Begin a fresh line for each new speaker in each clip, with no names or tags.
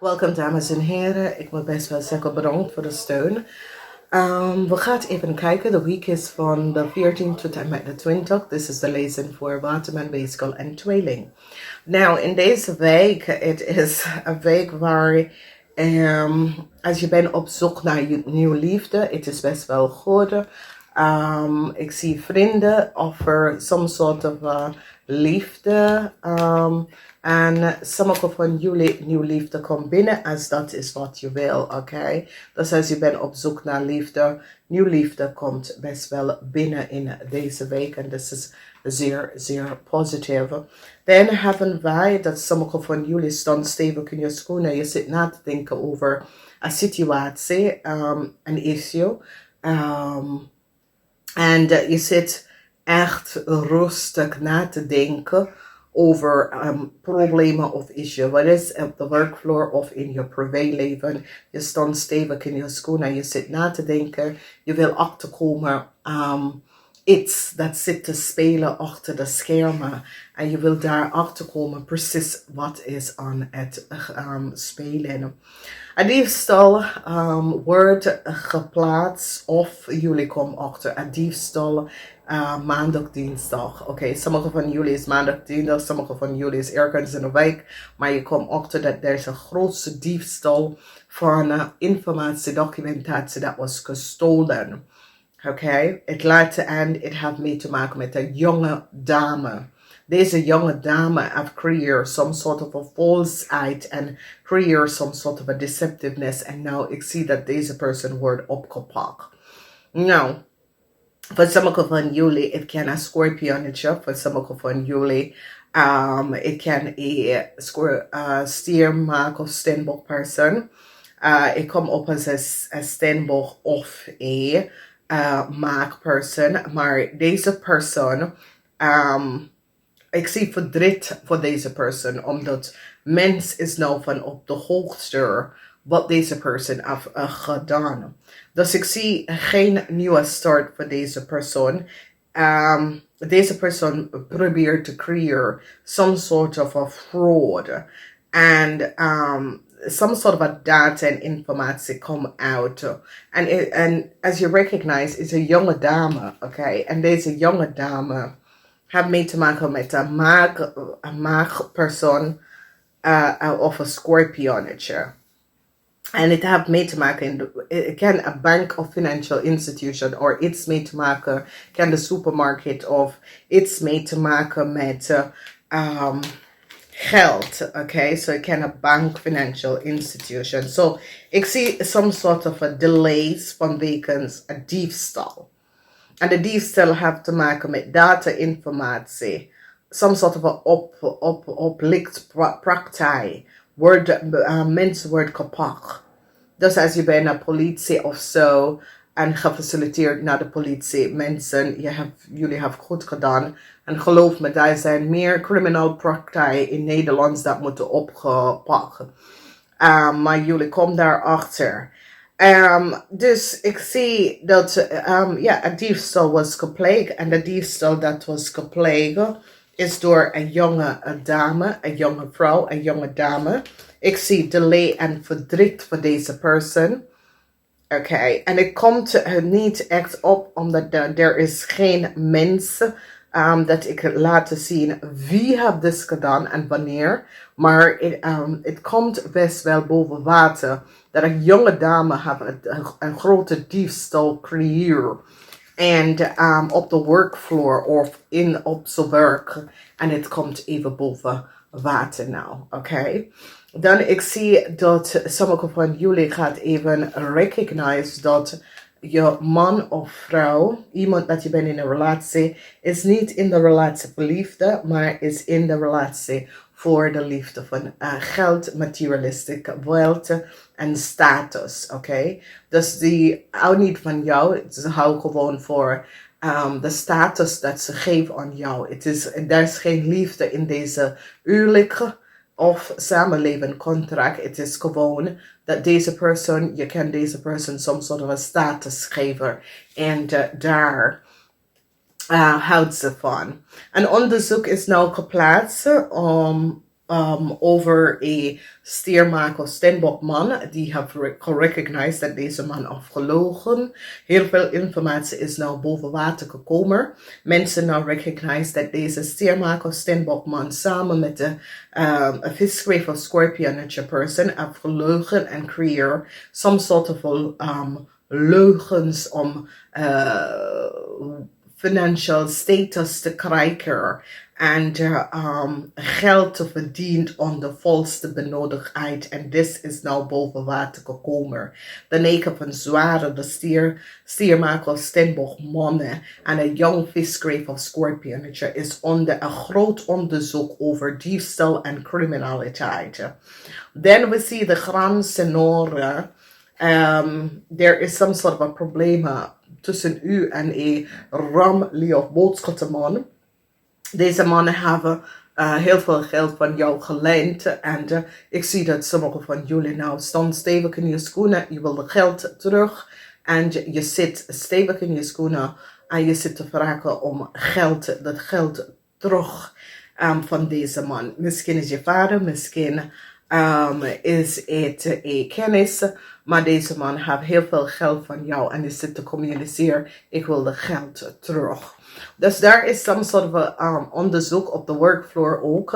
Welkom dames en heren, ik moet best wel zeggen bedankt voor de steun. We gaan even kijken, de week is van de 14 tot en met de 20. Dit is de lezing voor Waterman Weegschaal en Tweeling. Nou, in deze week, het is een week waar, als je bent op zoek naar nieuwe liefde, het is best wel goed. Ik zie vrienden over some sort of liefde. En sommige van jullie nieuwe liefde komt binnen als dat is wat je wil, oké? Dus als je bent op zoek naar liefde, nieuw liefde komt best wel binnen in deze week. En dat is zeer, zeer positief. Dan hebben wij dat sommige van jullie staan stevig in je schoenen. Je zit na te denken over een situatie, een issue. En je zit echt rustig na te denken over problemen of issue. Wat is op de werkvloer of in je privéleven. Je staat stevig in je schoenen en je zit na te denken. Je wil achterkomen iets dat zit te spelen achter de schermen. En je wil daar achterkomen precies wat is aan het spelen. Een diefstal wordt geplaatst of jullie komen achter een diefstal maandag, dinsdag. Oké, sommige van jullie is maandag, dinsdag, sommige van jullie is ergens in de week. Maar je komt achter dat er is een grootste diefstal van informatie, documentatie dat was gestolen. Oké, het laatste en het heeft mee te maken met een jonge dame. Deze jonge dame heeft creëerd some sort of a falseheid en creëert some sort of a deceptiveness. En nou, ik zie dat deze persoon wordt opgepakt. Nou, voor sommige van jullie, het kan een scorpionnetje. Voor sommige van jullie, het kan een stiermaak of steenbok persoon. Ik kom op als een steenbok of een maakpersoon. Maar deze persoon, ik zie verdriet voor deze persoon, omdat mens is nou van op de hoogte wat deze persoon heeft gedaan. Dus ik zie geen nieuwe start voor deze persoon. Deze persoon probeert te creëren some sort of a fraud. And some sort of a data and informatie come out. And as you recognize, it's a jonge dame, okay? En deze jonge dame heeft mee te maken met een maagpersoon of een scorpionnetje. En het heeft mee te maken, het kan een bank of financial institution, of iets mee te maken, kan de supermarkt, of iets mee te maken met geld, okay? So it can a bank, financial institution. So ik zie some sort of a delays vanwege een diefstal. En de diefstal heeft te maken met data, informatie, some sort of a oplicht praktijk. Mensen worden kapot. Dus als je bent naar politie of zo en gefaciliteerd naar de politie, mensen, jullie hebben goed gedaan. En geloof me, daar zijn meer criminal praktijken in Nederland dat moeten opgepakt. Maar jullie komen daarachter. Dus ik zie dat een diefstal was gepleegd. En de diefstal dat was gepleegd is door een jonge dame, een jonge vrouw, een jonge dame. Ik zie delay en verdriet voor deze persoon. Oké, en het komt niet echt op, omdat er is geen mens dat ik laat zien wie heeft dit gedaan en wanneer. Maar het komt best wel boven water dat een jonge dame heeft een grote diefstal creëert. En op de werkvloer of op zijn werk. En het komt even boven water nou, oké? Dan ik zie dat sommige van jullie gaat even recognize dat je man of vrouw, iemand dat je bent in een relatie, is niet in de relatie voor liefde, maar is in de relatie voor de liefde van geld, materialistic wealth en status, oké? Dus die houdt niet van jou, ze houdt gewoon voor de status dat ze geven aan jou. Er is geen liefde in deze huwelijk of samenleven contract. Het is gewoon dat deze persoon, je kan deze persoon some sort of a status geven. En daar houdt ze van. Een onderzoek is nou geplaatst over een stiermaker of stenbokman. Die have gerecognized dat deze man afgelogen. Heel veel informatie is nou boven water gekomen. Mensen nou recognize dat deze stiermaker of stenbokman samen met de visgrave of scorpionage person afgelogen en creëer some sort of leugens om financial status te krijgen en geld te verdienen onder volste benodigdheid. En dit is nou boven water gekomen. De 9 van zware, de stiermaker of stenboog mannen en een young visgrave of scorpionage is onder een groot onderzoek over diefstal en criminaliteit. Then we see the grand senora. There is some sort of a probleem tussen u en een ramlie of boodschatteman. Deze mannen hebben heel veel geld van jou geleend. En ik zie dat sommige van jullie nou staan stevig in je schoenen. Je wil het geld terug. En je zit stevig in je schoenen. En je zit te vragen om dat geld terug van deze man. Misschien is je vader, misschien is het een kennis. Maar deze man heeft heel veel geld van jou. En je zit te communiceren. Ik wil het geld terug. Dus daar is some sort of onderzoek op de workfloor ook.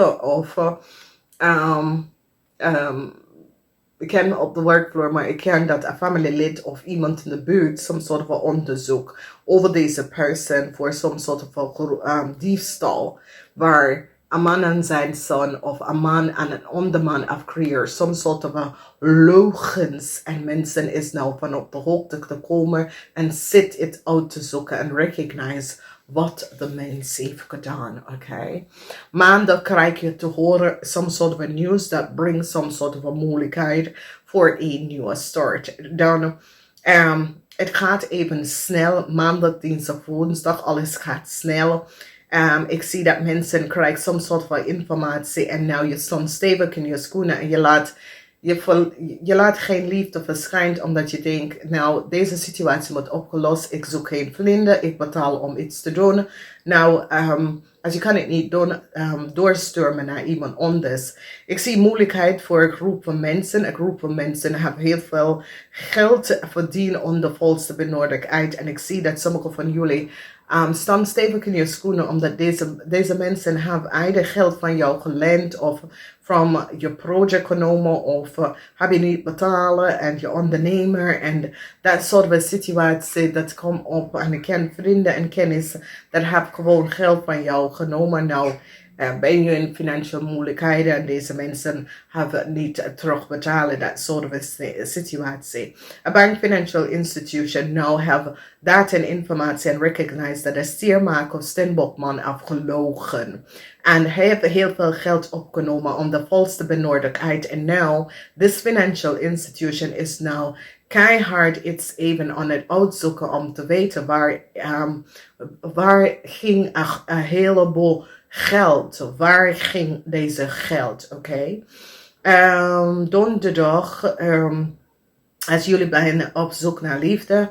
Ik ken op de workfloor, maar ik ken dat een familielid of iemand in de buurt some sort of onderzoek over deze persoon voor some sort of diefstal. Waar een man en zijn zoon of een man en een onderman afcreëert some sort of leugens. En mensen is nou van op de hoogte te komen en zit het uit te zoeken en recognize wat de mens heeft gedaan, okay? Maandag krijg je te horen some sort of news that brings some sort of moeilijkheid voor een nieuwe start. Dan, het gaat even snel, maandag, dinsdag, woensdag, alles gaat snel. Ik zie dat mensen krijgen some sort of informatie en nou je staat stevig in je schoenen en je laat geen liefde verschijnen omdat je denkt, nou, deze situatie moet opgelost. Ik zoek geen vrienden, ik betaal om iets te doen. Nou, als je kan het niet doen, doorsturen naar iemand anders. Ik zie moeilijkheid voor een groep van mensen. Een groep van mensen hebben heel veel geld verdienen onder volste benodigdheid. En ik zie dat sommige van jullie staan stevig in je schoenen omdat deze mensen hebben eigen geld van jou geleend of van je project genomen of heb je niet betalen en je ondernemer en dat soort van situatie dat komt op en ik ken vrienden en kennis dat hebben gewoon geld van jou genomen. Nou, ben je in financiële moeilijkheden en deze mensen hebben niet terugbetalen, dat soort van situatie. Een bank financial institution nou hebben data en informatie en recognize dat de stiermaker of stenbokman afgelogen. En hij heeft heel veel geld opgenomen om de volste benodigdheid. En now, this financial institution is now keihard iets even aan het uitzoeken om te weten waar ging een heleboel geld. Waar ging deze geld, oké? Donderdag, als jullie zijn op zoek naar liefde,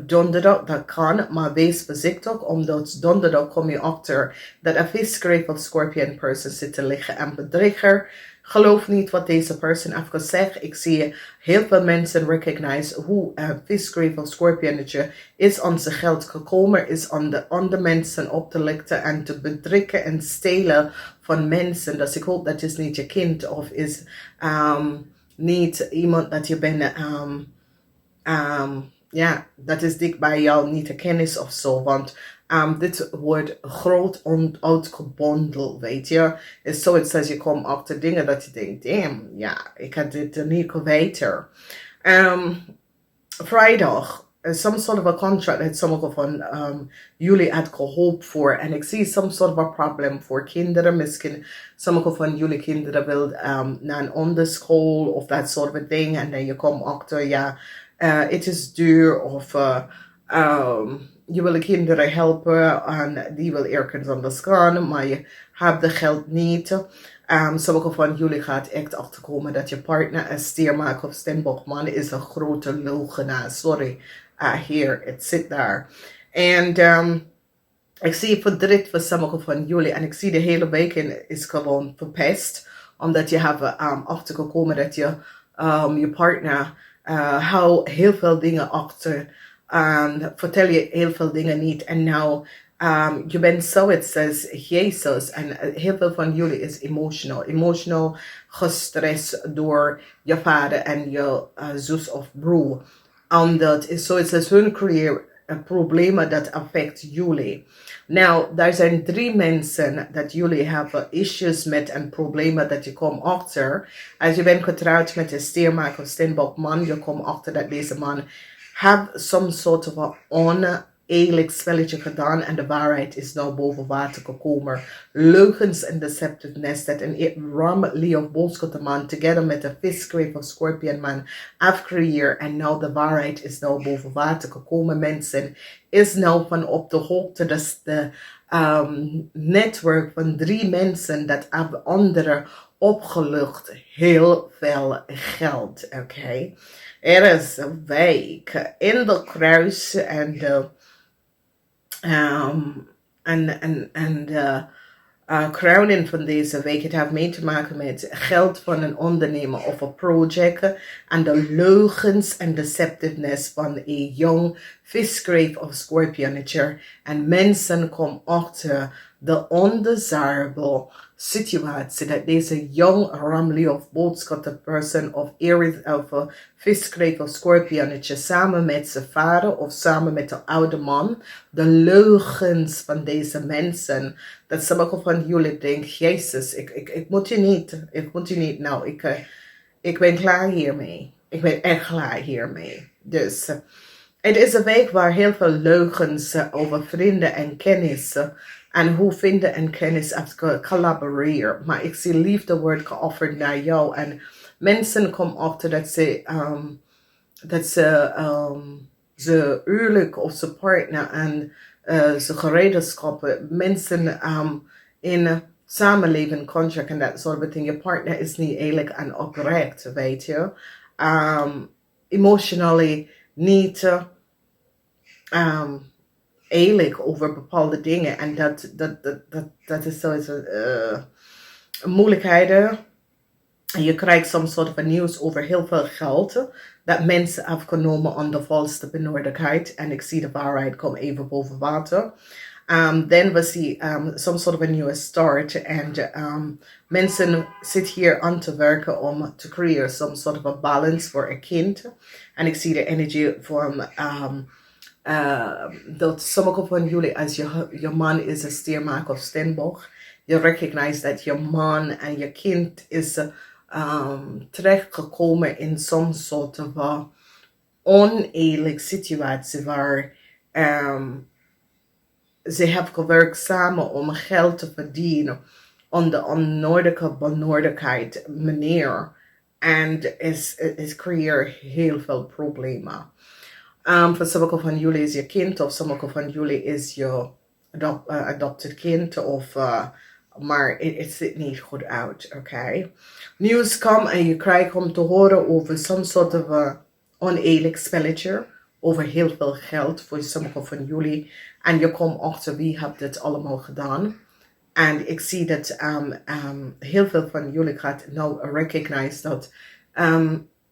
donderdag, dat kan, maar wees voorzichtig, omdat donderdag kom je achter dat een visgrave of scorpion person zit te liggen en bedrieger. Geloof niet wat deze persoon heeft gezegd. Ik zie heel veel mensen recognize hoe visgrave of scorpionetje is aan zijn geld gekomen, is aan de andere mensen op te lichten en te bedriegen en stelen van mensen. Dus ik hoop dat is niet je kind of is niet iemand dat je bent, ja, dat is dik bij jou, niet een kennis of zo, want dit wordt groot uitgebondeld, weet je. Is zoiets als je komt achter dingen dat je denkt, damn, ja, ik had dit niet geweten. Vrijdag, some sort of a contract dat sommige van jullie had gehoopt voor. En ik zie some sort of a problem voor kinderen. Misschien sommige van jullie kinderen wil naar een onderschool of dat soort of ding. En dan je komt achter, ja, het is duur of je wil de kinderen helpen en die wil ergens anders gaan, maar je hebt de geld niet. Sommige van jullie gaat echt achterkomen dat je partner een stiermaker of stenbokman is een grote leugenaar. Sorry, hier, het zit daar. En Ik zie verdriet voor sommigen van jullie. En ik zie de hele week is gewoon verpest. Omdat je hebt achtergekomen dat je partner houdt heel veel dingen achter. Vertel je heel veel dingen niet. En nou, je bent zoiets als Jezus. En heel veel van jullie is emotional. Emotional gestrest door je vader en je zus of broer. Omdat is zoiets als hun creëren problemen dat affect jullie. Nou, daar zijn 3 mensen dat jullie hebben issues met en problemen dat je komt achter. Als je bent getrouwd met een stiermaak of steenbok man, je komt achter dat deze man heeft some soort of oneerlijk spelletje gedaan en de waarheid is nou boven water gekomen. Leugens en deceptiveness dat een ram Leo boodschap man together met de visgrave of scorpion man afcreëerd en nou de waarheid is nou boven water gekomen. Mensen is nou van op de hoogte dat de netwerk van 3 mensen dat hebben anderen opgelucht heel veel geld. Oké. Er is een week in de kruis en de crowning van deze week. Het heeft mee te maken met geld van een ondernemer of een project. En de leugens en deceptiveness van een jong visgrave of scorpionetje. En mensen komen achter de undesirable situatie dat deze young ramly of boodschapper person of Aries of visgrave of scorpionetje samen met zijn vader of samen met de oude man, de leugens van deze mensen, dat sommige van jullie denken, Jezus, ik moet je niet, nou, ik ben klaar hiermee. Ik ben echt klaar hiermee. Dus het is een week waar heel veel leugens over vrienden en kennis en hoe vinden en kennis collaboreren. Maar ik zie liefde wordt geofferd naar jou. En mensen komen achter dat ze eerlijk of ze partner en ze gereedschappen. Mensen in samenleven, contract en dat soort dingen. Je partner is niet eerlijk en oprecht, weet je. Emotionally niet eerlijk over bepaalde dingen. En dat is sowieso moeilijkheden. En je krijgt soms soort van nieuws over heel veel geld dat mensen afgenomen onder valse benodigdheid. En ik zie de waarheid komen even boven water. Dan we zien some sort of a new start. En mensen zitten hier aan te werken om te creëren some sort of a balance voor een kind. En ik zie de energie van dat sommige van jullie, als je man is een stiermaak of steenbok, je recognize dat je man en je kind is terechtgekomen in some soort of oneerlijke situatie waar ze hebben gewerkt samen om geld te verdienen onder onnodige benodigdheid manier. En is creëert heel veel problemen. Voor sommige van jullie is je kind of sommige van jullie is je adopted kind of maar het ziet niet goed uit, oké? Nieuws komt en je krijgt om te horen over some soort of oneerlijk spelletje, over heel veel geld voor sommige van jullie. En je komt achter wie heeft dit allemaal gedaan. En ik zie dat heel veel van jullie gaat nou recognize dat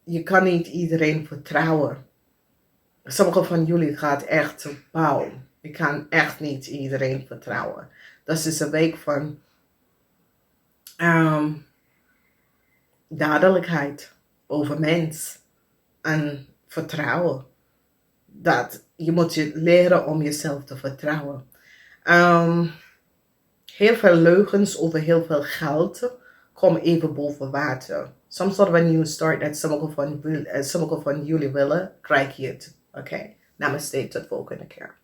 je kan niet iedereen vertrouwen. Sommige van jullie gaat echt, wauw, ik kan echt niet iedereen vertrouwen. Dat is een week van dadelijkheid over mens en vertrouwen. Dat je moet je leren om jezelf te vertrouwen. Heel veel leugens over heel veel geld komen even boven water. Some sort of a new start dat sommige van jullie willen, krijg je het. Oké, namaste, tot volgende keer.